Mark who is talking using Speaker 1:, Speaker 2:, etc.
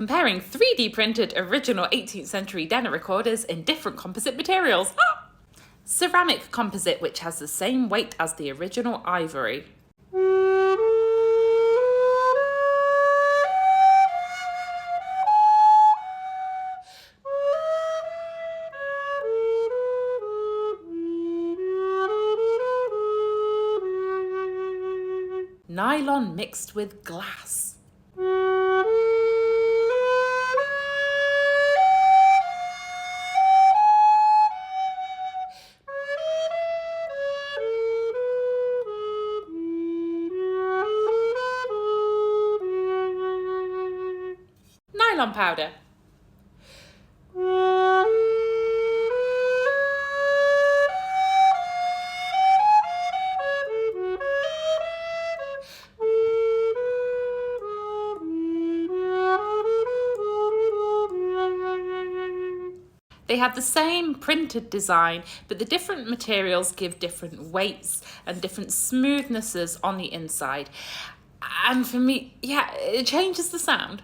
Speaker 1: Comparing 3D printed original 18th century Denner recorders in different composite materials. Ceramic composite, which has the same weight as the original ivory. Nylon mixed with glass. Nylon powder. They have the same printed design, but the different materials give different weights and different smoothnesses on the inside. And for me, it changes the sound.